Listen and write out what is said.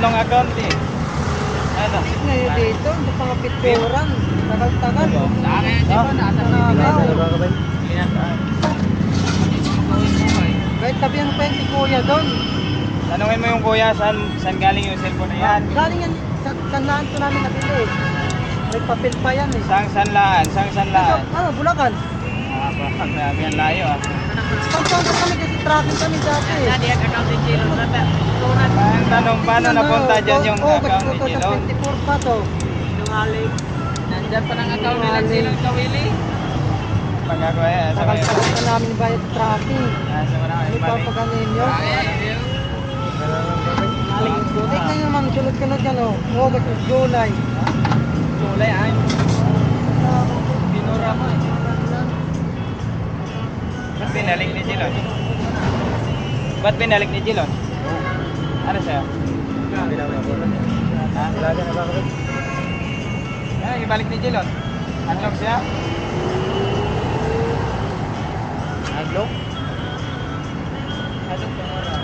tatlong account eh. Ano? Ngayon dito, hindi pa mapituran. Tagal-tagal. Sa akin, di ba, nasa Nanakaw. Kahit sabihan pa yan si Kuya doon. Tanungin mo yung kuya, saan galing yung cellphone na yan? Galing yan, saan to namin nabili. May papel pa yan eh. Sang sanlaan? Bulacan. Pag nabi yan layo ah. Pagpapag kami kasi traffic kami dati eh. Dati ang account ni Chilo. Ang tanong, paano napunta dyan yung account ni Jilon? 24 pa to. Sinungaling. Nandyan pa ng account nila Chilo Kawili. Pagkako eh, sa mga Tagal-tagal pa namin bayad traffic. sa mga Ano pa paganin nyo? Tingnan nyo naman, sunod-sunod yan oh. August, July. Kulay ay. Binura mo eh. Ba't binalik ni Jilon? Ba't binalik ni Jilon? Ano siya? Ha? Ano, ibalik ni Jilon? Unlock siya? Unlock? Unlock pa